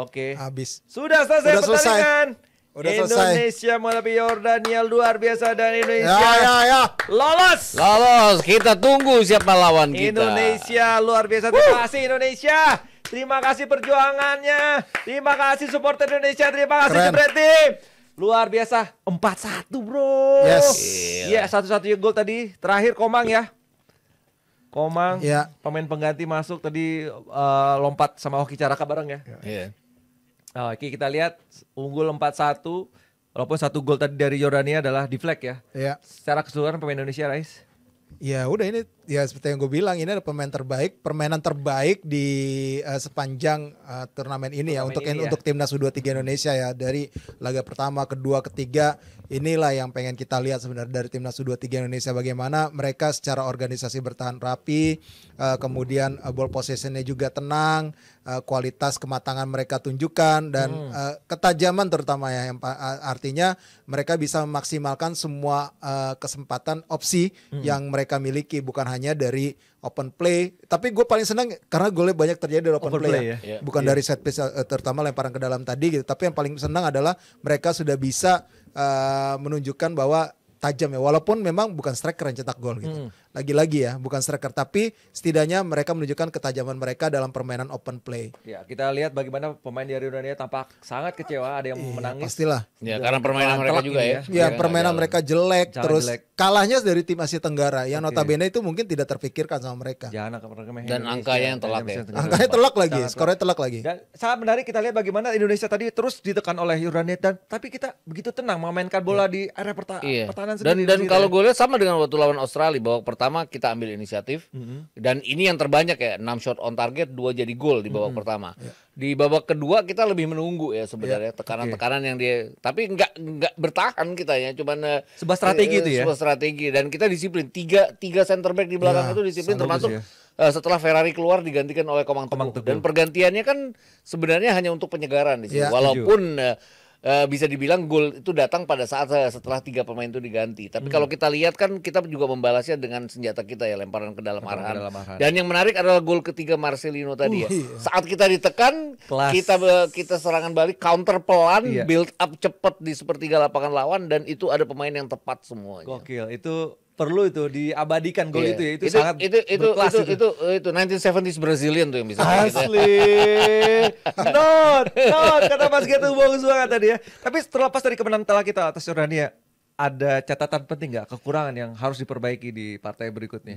Oke. Habis. Sudah selesai Udah selesai. pertandingan. Udah selesai. Indonesia menghadapi Yordania, luar biasa, dan Indonesia Ya. lolos. Lolos, kita tunggu siapa lawan kita. Indonesia luar biasa. Terima kasih Indonesia. Terima kasih perjuangannya. Terima kasih supporter Indonesia. Terima kasih Keren. Jebret Team. Luar biasa. 4-1 bro. Yes. Iya, satu-satunya gol tadi. Terakhir Komang ya. Komang, Ya. pemain pengganti masuk tadi, lompat sama Hoki Caraka bareng ya. Iya. Oke, kita lihat unggul 4-1. Walaupun satu gol tadi dari Yordania adalah deflect ya. Ya. Secara keseluruhan pemain Indonesia, Rais. Ya udah, ini ya seperti yang gue bilang, ini ada pemain terbaik, permainan terbaik di sepanjang turnamen ini ya, untuk ini ya. untuk timnas U23 Indonesia ya, dari laga pertama, kedua, ketiga. Inilah yang pengen kita lihat sebenarnya dari timnas U23 Indonesia, bagaimana mereka secara organisasi bertahan rapi, kemudian ball possession-nya juga tenang, kualitas kematangan mereka tunjukkan, dan ketajaman terutama ya, yang artinya mereka bisa memaksimalkan semua kesempatan opsi yang mereka miliki, bukan hanya dari open play. Tapi gue paling senang karena golnya banyak terjadi dari open play ya. Bukan dari set piece, terutama lemparan ke dalam tadi gitu. Tapi yang paling senang adalah mereka sudah bisa menunjukkan bahwa tajam ya, walaupun memang bukan striker yang cetak gol gitu. Lagi-lagi ya, bukan striker, tapi setidaknya mereka menunjukkan ketajaman mereka dalam permainan open play. Ya, kita lihat bagaimana pemain dari Yordania tampak sangat kecewa, ada yang menangis. Pastilah. Ya, karena permainan mereka juga ya. Ya, permainan mereka jelek, Sangat terus jelek. kalahnya dari tim Asia Tenggara yang notabene itu mungkin tidak terpikirkan sama mereka. Jangan remeh-remeh Dan Indonesia. angkanya yang telak ya. Angkanya telak lagi, Sangat skornya telak lagi. Dan sangat menarik kita lihat bagaimana Indonesia tadi terus ditekan oleh Yordania, tapi kita begitu tenang memainkan bola di area Iya. pertahanan Dan sendiri. kalau gue lihat sama dengan waktu lawan Australia, bahwa pertama kita ambil inisiatif, dan ini yang terbanyak ya, 6 shot on target, 2 jadi gol di babak pertama. Di babak kedua kita lebih menunggu ya sebenarnya, tekanan-tekanan yang dia, tapi nggak bertahan kita ya, cuman Sebuah strategi itu ya. sebuah strategi, dan kita disiplin, tiga center back di belakang Ya, itu disiplin, sangat termasuk bagus ya. setelah Ferrari keluar digantikan oleh Komang Teguh. Dan pergantiannya kan sebenarnya hanya untuk penyegaran di sini, Ya, walaupun bisa dibilang gol itu datang pada saat setelah 3 pemain itu diganti. Tapi kalau kita lihat kan kita juga membalasnya dengan senjata kita ya, lemparan ke dalam Lemparan ke arahan. dalam arahan. Dan yang menarik adalah gol ketiga Marcelino tadi ya. iya. Saat kita ditekan, Kelas. kita serangan balik, counter pelan, Iya. build up cepat di sepertiga lapangan lawan, dan itu ada pemain yang tepat semuanya. Gokil, itu perlu itu diabadikan gol Iya. itu ya. Itu sangat berkelas itu 1970s Brazilian tuh yang bisa kayak gitu ya. Asli. Not, kata Mas Getu bagus banget tadi ya. Tapi terlepas dari kemenangan telah kita atas Yordania, ada catatan penting nggak, kekurangan yang harus diperbaiki di partai berikutnya?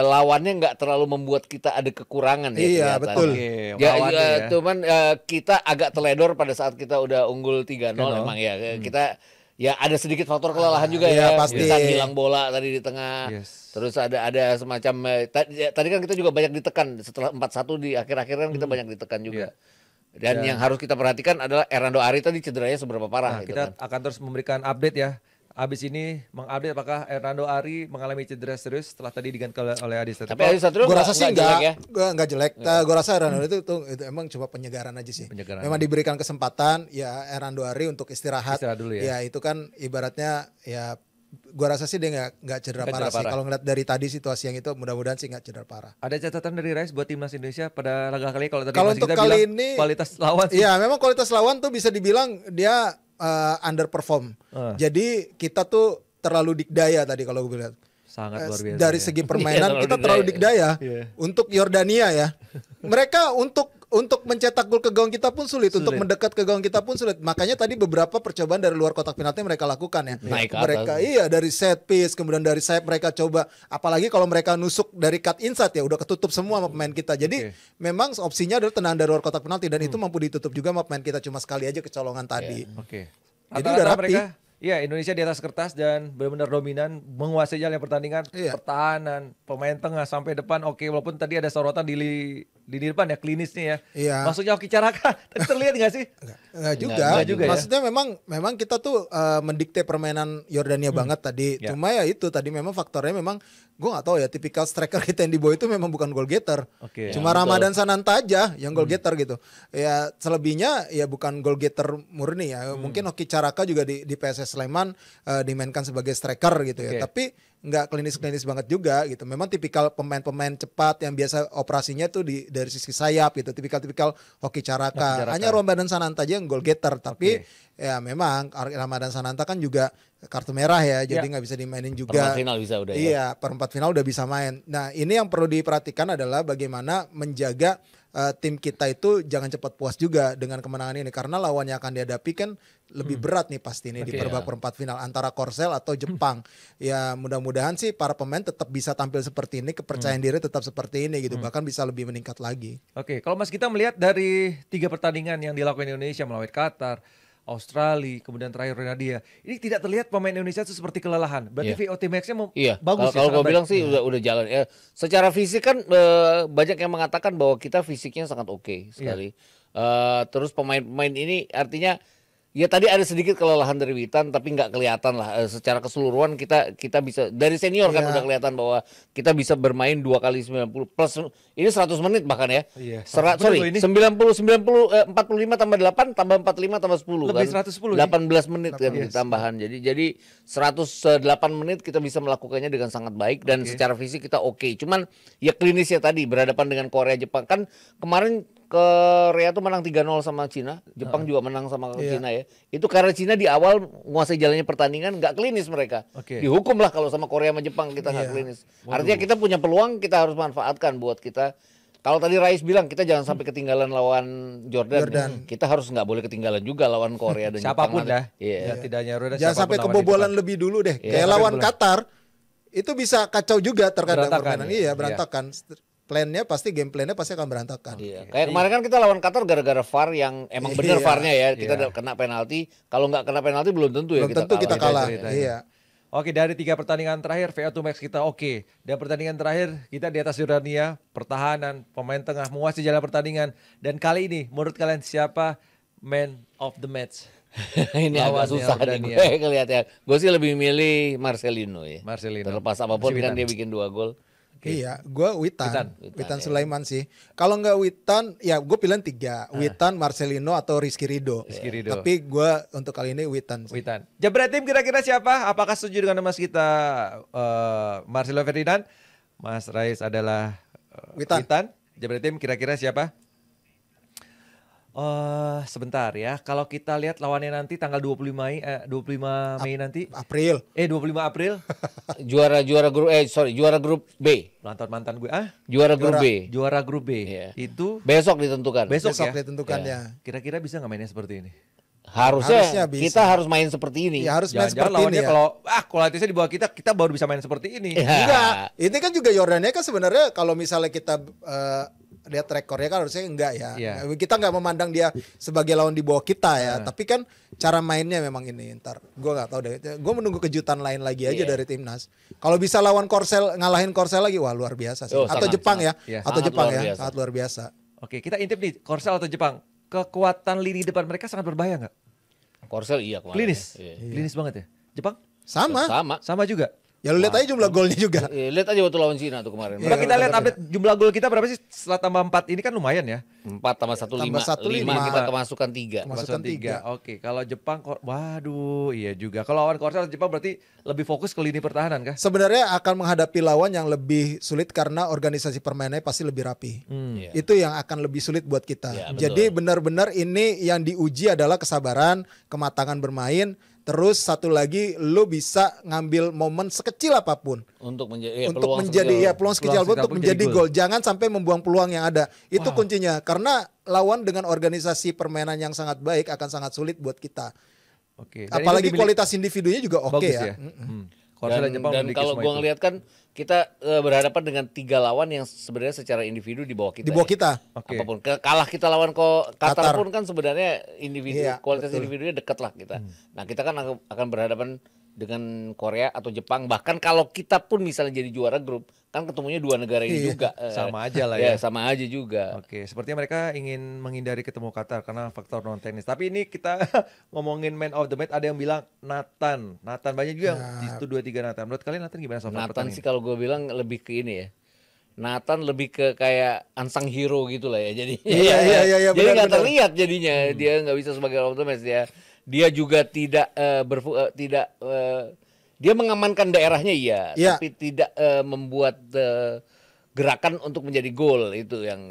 Lawannya nggak terlalu membuat kita ada kekurangan ya. Iya, kelihatan. betul. Oke, Ya, lawannya ya. cuman kita agak teledor pada saat kita udah unggul 3-0 emang ya. Kita ya ada sedikit faktor kelelahan juga iya, ya. pasti. Bisa hilang bola tadi di tengah. Yes. Terus ada semacam tadi kan kita juga banyak ditekan setelah 4-1 di akhir-akhir kan kita banyak ditekan juga. Dan yang harus kita perhatikan adalah Hernando Ari tadi cederanya seberapa parah Nah, gitu kita kan. akan terus memberikan update ya. Abis ini mengupdate apakah Hernando Ari mengalami cedera serius setelah tadi diganti oleh Adi Satrio. Tapi Adi Satrio Gue rasa sih jelek ya. enggak jelek. Gue rasa Hernando itu emang cuma penyegaran aja sih. Penyegaran. Memang diberikan kesempatan ya Hernando Ari untuk istirahat. Istirahat dulu ya. Ya itu kan ibaratnya ya, gue rasa sih dia nggak cedera Nggak parah cedera sih. parah. Kalau ngeliat dari tadi situasi yang itu, mudah-mudahan sih nggak cedera parah. Ada catatan dari Rais buat timnas Indonesia pada laga kali, kalau tadi Kalau Mas untuk Gita kali bilang ini, kualitas lawan sih. Iya, memang kualitas lawan tuh bisa dibilang dia underperform. Jadi kita tuh terlalu dikdaya tadi kalau gue lihat. Sangat luar biasa. Dari ya. segi permainan Iya, kita terlalu dikdaya. Iya. Untuk Yordania ya. Mereka untuk mencetak gol ke gawang kita pun sulit, untuk mendekat ke gawang kita pun sulit. Makanya tadi beberapa percobaan dari luar kotak penalti mereka lakukan ya. Naik ke atas. Mereka dari set piece, kemudian dari sayap mereka coba, apalagi kalau mereka nusuk dari cut inside ya udah ketutup semua sama pemain kita. Jadi memang opsinya adalah tendangan dari luar kotak penalti, dan itu mampu ditutup juga sama pemain kita, cuma sekali aja kecolongan tadi. Oke. Jadi Rata-rata udah rapi. mereka, ya Indonesia di atas kertas dan benar-benar dominan, menguasai jalan pertandingan, Iya. pertahanan, pemain tengah sampai depan. Oke, walaupun tadi ada sorotan di depan ya, klinisnya ya. Iya. Maksudnya Hoki Caraka, tadi terlihat nggak sih? Enggak juga. Enggak juga ya. Maksudnya memang kita tuh mendikte permainan Yordania banget tadi. Ya. Cuma ya itu tadi memang faktornya memang gue nggak tahu ya, tipikal striker kita yang di bawah itu memang bukan goal getter. Oke. Cuma Ramadan Sananta aja yang goal getter gitu. Ya selebihnya ya bukan goal getter murni ya. Mungkin Hoki Caraka juga di PSS Sleman dimainkan sebagai striker gitu ya. Oke. Tapi nggak klinis-klinis banget juga gitu. Memang tipikal pemain-pemain cepat yang biasa operasinya tuh dari sisi sayap gitu. Tipikal-tipikal Hoki Caraka. Hanya Ramadan Sananta aja yang goal getter. Tapi ya memang Ramadan Sananta kan juga kartu merah ya. Jadi nggak bisa dimainin juga. Perempat final bisa udah ya. Iya, perempat final udah bisa main. Nah ini yang perlu diperhatikan adalah bagaimana menjaga tim kita itu jangan cepat puas juga dengan kemenangan ini. Karena lawan yang akan dihadapi kan lebih berat nih pasti nih di babak perempat final antara Korsel atau Jepang. Ya mudah-mudahan sih para pemain tetap bisa tampil seperti ini, kepercayaan diri tetap seperti ini gitu, bahkan bisa lebih meningkat lagi. Oke, kalau Mas kita melihat dari 3 pertandingan yang dilakukan Indonesia melawan Qatar, Australia, kemudian terakhir Ronaldo, ini tidak terlihat pemain Indonesia itu seperti kelelahan. Berarti VO2 max-nya bagus ya. Kalau gue sangat bilang baik. sih udah jalan. Secara fisik kan banyak yang mengatakan bahwa kita fisiknya sangat oke sekali. Terus pemain-pemain ini artinya ya tadi ada sedikit kelelahan dari Witan tapi nggak kelihatan lah. Secara keseluruhan kita bisa dari senior kan udah kelihatan bahwa kita bisa bermain 2 kali 90 plus ini 100 menit bahkan ya. Iya. 90 45 tambah 8 tambah 45 tambah 10 Lebih kan. 110 18 menit kan tambahan. Jadi 108 menit kita bisa melakukannya dengan sangat baik dan secara fisik kita oke. Cuman ya klinisnya tadi berhadapan dengan Korea Jepang kan kemarin Korea tuh menang 3-0 sama Cina, Jepang juga menang sama Cina ya. Itu karena Cina di awal menguasai jalannya pertandingan nggak klinis mereka. Dihukum lah kalau sama Korea sama Jepang kita nggak klinis. Artinya kita punya peluang, kita harus manfaatkan buat kita. Kalau tadi Rais bilang kita jangan sampai ketinggalan lawan Jordan. Kita harus nggak boleh ketinggalan juga lawan Korea dan Siapapun Jepang. dah. Ya, tidak hanya Jordan, Jangan sampai siapapun lawan kebobolan Jepang. lebih dulu deh. Kayak lawan Qatar itu bisa kacau juga terkadang Berantakan, permainan. ya. Iya, berantakan. Game plannya pasti akan berantakan. Iya. Kayak kemarin kan kita lawan Qatar gara-gara VAR yang emang bener VAR-nya ya. Kita kena penalti. Kalau nggak kena penalti belum tentu ya Belum tentu kita kalah. ceritanya. Iya. Oke, dari 3 pertandingan terakhir VO2 max kita oke. Dan pertandingan terakhir kita di atas Jordania, pertahanan, pemain tengah menguasai jalan pertandingan. Dan kali ini menurut kalian siapa man of the match? Ini agak Lawannya susah nih Jordania. gue kelihatannya. Gue sih lebih milih Marcelino ya. Marcelino. Terlepas apapun Si kan Witan. dia bikin 2 gol. Iya, gue Witan Witan, Sulaiman sih. Kalau nggak Witan, ya gue pilihan 3. Witan, Marcelino atau Rizky Ridho. Tapi gue untuk kali ini Witan. Witan. Jebret tim kira-kira siapa? Apakah setuju dengan Mas kita Marcelo Ferdinand? Mas Rais adalah Witan. Jebret tim kira-kira siapa? Sebentar ya. Kalau kita lihat lawannya nanti tanggal 25 Mei nanti. 25 April. Juara grup B. Mantan gue. Juara grup B. Juara grup B. Iya. Itu Besok ditentukan. besok ya. ditentukan ya. Kira-kira bisa nggak mainnya seperti ini? Harusnya bisa. kita harus main seperti ini. Ya harus main Jangan-jangan seperti lawannya ini ya. kalau kualitasnya di bawah kita baru bisa main seperti ini. Enggak. Ini kan juga Yordania kan sebenarnya kalau misalnya kita lihat rekornya kan harusnya enggak ya. Iya. Kita nggak memandang dia sebagai lawan di bawah kita ya. Tapi kan cara mainnya memang ini. Ntar gue nggak tahu deh. Gue menunggu kejutan lain lagi aja dari timnas. Kalau bisa lawan Korsel, ngalahin Korsel lagi, wah luar biasa sih. Atau sangat, Jepang sangat. ya. Iya. Atau Sangat Jepang luar ya. biasa. Sangat luar biasa. Oke, kita intip nih, Korsel atau Jepang. Kekuatan lini depan mereka sangat berbahaya nggak? Korsel iya kemarin. Klinis. Iya. Klinis banget ya. Jepang Sama. sama juga. Ya lu lihat aja jumlah golnya juga. Lihat aja waktu lawan Cina tuh kemarin. Kalau kita lihat update jumlah gol kita berapa sih setelah tambah 4 ini kan lumayan ya. 4 tambah 1 Tambah 5. satu, 5 lima. kita kemasukan 3. Masukan 3. Oke, kalau Jepang, waduh, iya juga. Kalau lawan Korsel Jepang berarti lebih fokus ke lini pertahanan kah? Sebenarnya akan menghadapi lawan yang lebih sulit karena organisasi permainannya pasti lebih rapi. Iya. Itu yang akan lebih sulit buat kita. Ya, betul. Jadi benar-benar ini yang diuji adalah kesabaran, kematangan bermain. Terus satu lagi lu bisa ngambil momen sekecil apapun Untuk menjadi untuk menjadi peluang sekecil apapun untuk menjadi gol. Jangan sampai membuang peluang yang ada. Itu kuncinya. Karena lawan dengan organisasi permainan yang sangat baik akan sangat sulit buat kita. Oke. Dan Apalagi itu dimiliki- kualitas individunya juga oke bagus ya. Korsel Dan, Jepang dan memiliki kalau semua gua itu. ngelihat kan kita berhadapan dengan 3 lawan yang sebenarnya secara individu di bawah kita. Di bawah ya. kita. Oke. Apapun kalah kita lawan Qatar Qatar. pun kan sebenarnya individu Iya, kualitas betul. individunya dekat lah kita. Nah kita kan akan berhadapan dengan Korea atau Jepang, bahkan kalau kita pun misalnya jadi juara grup kan ketemunya 2 negara ini juga. Sama aja lah ya. Sama aja juga. Oke, sepertinya mereka ingin menghindari ketemu Qatar karena faktor non teknis. Tapi ini kita ngomongin man of the match, ada yang bilang Nathan banyak juga yang di situ 2-3 Nathan. Menurut kalian Nathan gimana soal Nathan pertandingan? sih kalau gue bilang lebih ke ini ya. Nathan lebih ke kayak unsung hero gitu lah ya jadinya. Iya, Jadi nggak benar-benar. terlihat jadinya dia nggak bisa sebagai man of the match ya. Dia juga tidak Dia mengamankan daerahnya iya, Iya. tapi tidak membuat gerakan untuk menjadi gol itu yang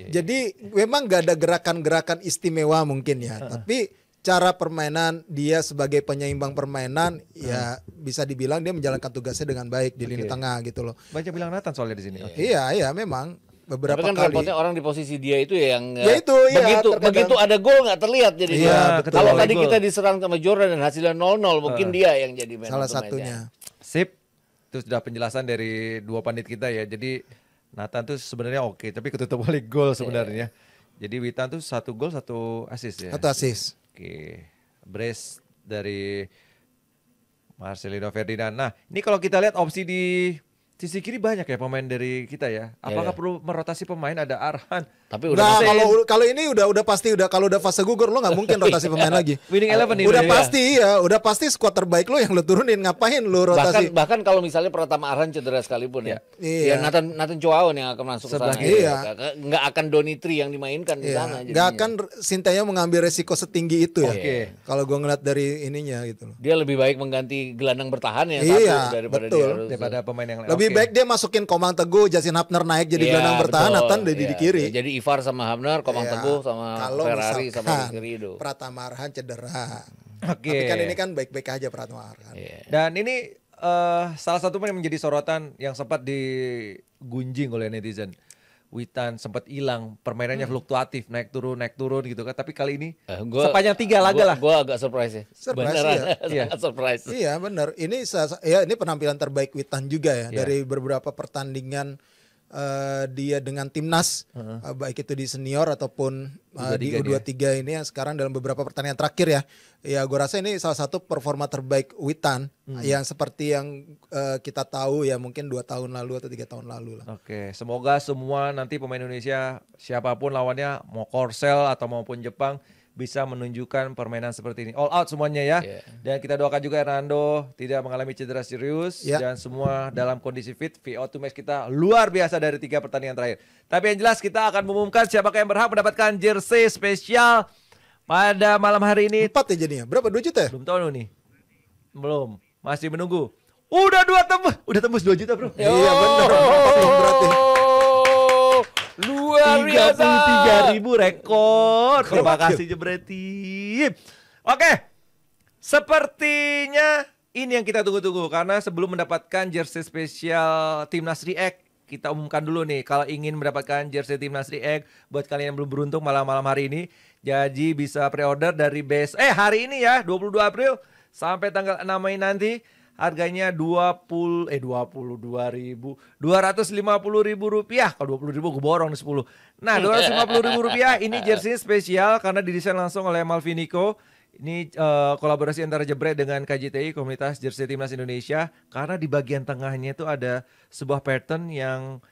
Jadi memang gak ada gerakan-gerakan istimewa mungkin ya, tapi cara permainan dia sebagai penyeimbang permainan ya bisa dibilang dia menjalankan tugasnya dengan baik di lini tengah gitu loh. Banyak bilang Nathan soalnya di sini. Oke. Iya memang beberapa tapi kan kali. repotnya orang di posisi dia itu ya yang Ya itu, iya, terkadang. begitu ada gol nggak terlihat jadi Iya, betul. kalau Oleh tadi gol. kita diserang sama Jordan dan hasilnya 0-0 mungkin dia yang jadi man Salah of the match satunya. Sip. Itu sudah penjelasan dari dua pandit kita ya. Jadi Nathan tuh sebenarnya oke, tapi ketutup oleh gol sebenarnya. Jadi Witan tuh 1 gol 1 assist ya. Atau asis. Oke. Brace dari Marcelino Ferdinand. Nah, ini kalau kita lihat opsi di sisi kiri banyak ya pemain dari kita ya. Apakah perlu merotasi pemain? Ada Arhan. tapi Nah, udah kalau ini udah pasti kalau udah fase gugur lo nggak mungkin rotasi pemain lagi. Winning eleven ini. Udah ya. pasti udah pasti skuad terbaik lo yang lo turunin, ngapain lo rotasi? bahkan kalau misalnya Pratama Arhan cedera sekalipun ya Iya. Nathan Joao yang akan masuk ke Sebelah sana kiri. ya. Nggak akan Donitri yang dimainkan di sana Gak jadinya. akan Sinteyong mengambil resiko setinggi itu ya. Oke. Kalau gue ngeliat dari ininya gitu loh. Dia lebih baik mengganti gelandang bertahan ya Iya, satu daripada betul. dia harus Daripada pemain yang lain. Lebih Oke. baik dia masukin Komang Teguh, Justin Hapner naik jadi Iya, gelandang bertahan, betul. Nathan jadi di Iya, kiri. Jadi Ivar sama Hamner, Komang Iya. Teguh sama Kalau Ferrari misalkan sama Rizky Ridho. Pratama Arhan cedera. Oke. Tapi kan ini kan baik-baik aja Pratama Arhan. Iya. Dan ini salah satu yang menjadi sorotan yang sempat digunjing oleh netizen. Witan sempat hilang, permainannya fluktuatif, naik turun gitu kan. Tapi kali ini sepanjang 3 laga lah. Gue agak surprise ya. Surprise, Beneran, iya. sangat surprise. Iya benar. Ini penampilan terbaik Witan juga ya dari beberapa pertandingan dia dengan timnas baik itu di senior ataupun di U23 ini yang sekarang dalam beberapa pertandingan terakhir ya. Ya gue rasa ini salah satu performa terbaik Witan yang seperti yang kita tahu ya mungkin 2 tahun lalu atau 3 tahun lalu lah. Oke, semoga semua nanti pemain Indonesia siapapun lawannya mau Korsel atau maupun Jepang bisa menunjukkan permainan seperti ini. All out semuanya ya. Yeah. Dan kita doakan juga Hernando tidak mengalami cedera serius Yeah. dan semua dalam kondisi fit. VO2 match kita luar biasa dari 3 pertandingan terakhir. Tapi yang jelas kita akan mengumumkan siapakah yang berhak mendapatkan jersey spesial pada malam hari ini. 4 ya jadinya. Berapa? 2 juta ya? Belum tahu nih. Belum. Masih menunggu. Udah tembus 2 juta, Bro. Iya benar. Berarti. Luar biasa. 33.000 rekor. Terima kasih Jebret Team. Oke. Sepertinya ini yang kita tunggu-tunggu karena sebelum mendapatkan jersey spesial Timnas React, kita umumkan dulu nih kalau ingin mendapatkan jersey Timnas React buat kalian yang belum beruntung malam-malam hari ini, jadi bisa pre-order dari hari ini ya 22 April sampai tanggal 6 Mei nanti. Harganya 22.000 rupiah. Kalau 20.000 gue borong nih 10. Nah 250.000 rupiah ini jersey spesial karena didesain langsung oleh Malvinico. Ini kolaborasi antara Jebret dengan KJTI, Komunitas Jersey Timnas Indonesia. Karena di bagian tengahnya itu ada sebuah pattern yang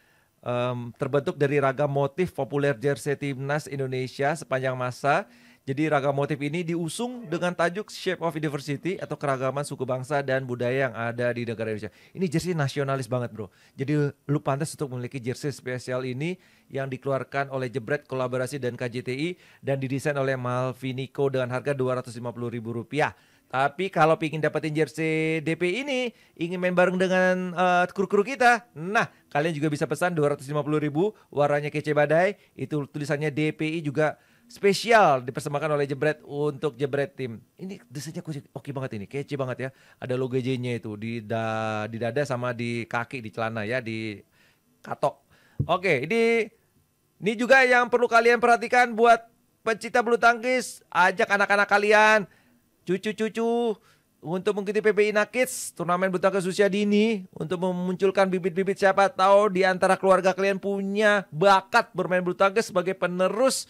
terbentuk dari ragam motif populer jersey Timnas Indonesia sepanjang masa. Jadi ragam motif ini diusung dengan tajuk Shape of Diversity atau keragaman suku bangsa dan budaya yang ada di negara Indonesia. Ini jersey nasionalis banget bro. Jadi lu pantas untuk memiliki jersey spesial ini yang dikeluarkan oleh Jebret kolaborasi dan KJTI dan didesain oleh Malvinico dengan harga Rp250.000. Tapi kalau ingin dapetin jersey DP ini, ingin main bareng dengan kru-kru kita, nah kalian juga bisa pesan 250.000, warnanya kece badai, itu tulisannya DPI juga spesial dipersembahkan oleh Jebret untuk Jebret Tim. Ini desainnya oke banget ini, kece banget ya. Ada logo J-nya itu di dada sama di kaki, di celana ya, di katok. Oke, ini juga yang perlu kalian perhatikan buat pecinta bulu tangkis. Ajak anak-anak kalian, cucu-cucu untuk mengikuti PPI Kids, turnamen bulu tangkis usia dini, untuk memunculkan bibit-bibit siapa tahu di antara keluarga kalian punya bakat bermain bulu tangkis sebagai penerus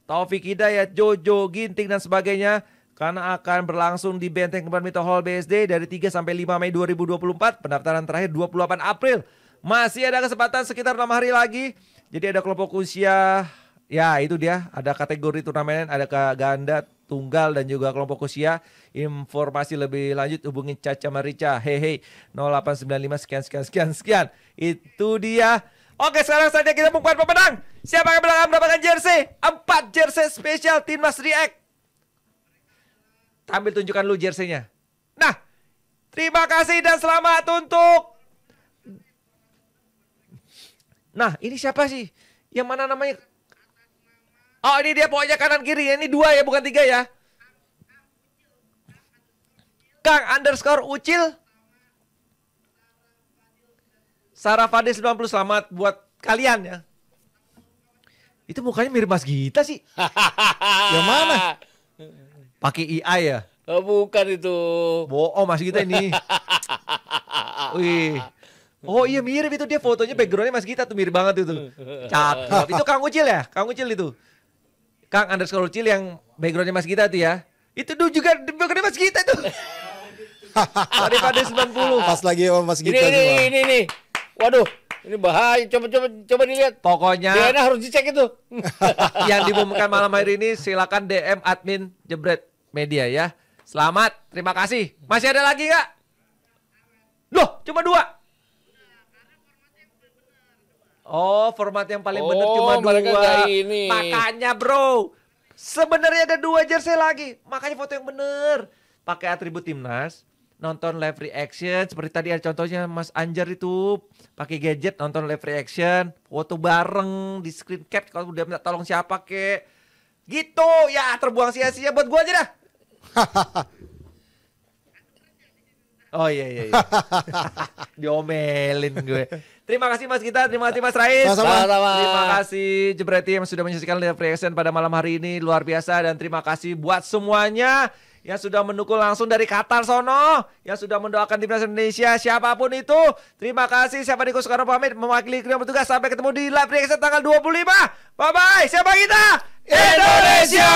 Taufik Hidayat, Jojo, Ginting dan sebagainya, karena akan berlangsung di Benteng Badminton Hall BSD dari 3 sampai 5 Mei 2024. Pendaftaran terakhir 28 April. Masih ada kesempatan sekitar 6 hari lagi. Jadi ada kelompok usia, ya itu dia, ada kategori turnamen, ada ganda, tunggal dan juga kelompok usia. Informasi lebih lanjut hubungi Caca Marica. Hehe 0895 sekian. Itu dia. Oke, sekarang saja kita mengumumkan pemenang. Siapa yang akan mendapatkan jersey? 4 jersey spesial Timnas React. Tampil tunjukkan lu jerseynya. Nah, Terima kasih dan selamat untuk. Nah, ini siapa sih? Yang mana namanya? Oh, ini dia pokoknya kanan kiri. Ini 2 ya, bukan 3 ya. Kang_Ucil. Sarah Fadil 90, selamat buat kalian ya. Itu mukanya mirip Mas Gita sih. Yang mana? Pakai IA ya? Oh, bukan itu. Bohong Mas Gita ini. Wih. Oh iya mirip itu, dia fotonya backgroundnya Mas Gita tuh mirip banget itu. Cakep. Itu Kang Ucil ya? Kang Ucil itu. Kang_Ucil yang backgroundnya Mas Gita tuh ya. Itu tuh juga backgroundnya Mas Gita tuh. Tadi pada 90. Pas lagi sama Mas Gita semua. Ini. Waduh, ini bahaya. Coba dilihat. Pokoknya DNA harus dicek itu. yang diumumkan malam hari ini silakan DM admin Jebret Media ya. Selamat, terima kasih. Masih ada lagi nggak? Loh, cuma 2. Oh, format yang paling benar cuma 2. Mereka nggak ini. Makanya bro, sebenarnya ada 2 jersey lagi. Makanya foto yang bener. Pakai atribut timnas. Nonton live reaction seperti tadi ada contohnya Mas Anjar itu pakai gadget nonton live reaction, foto bareng di screen cap kalau udah minta tolong siapa kek. Gitu ya, terbuang sia-sia buat gua aja dah. Oh iya. Diomelin gue. Terima kasih Mas Gita, terima kasih Mas Rais. Sama-sama. Terima kasih Jebret yang sudah menyaksikan live reaction pada malam hari ini, luar biasa. Dan terima kasih buat semuanya yang sudah mendukung langsung dari Qatar sono, yang sudah mendoakan timnas Indonesia, siapapun itu. Terima kasih. Siapa Niko Soekarno pamit mewakili kru bertugas. Sampai ketemu di live reaction tanggal 25. Bye bye. Siapa kita? Indonesia.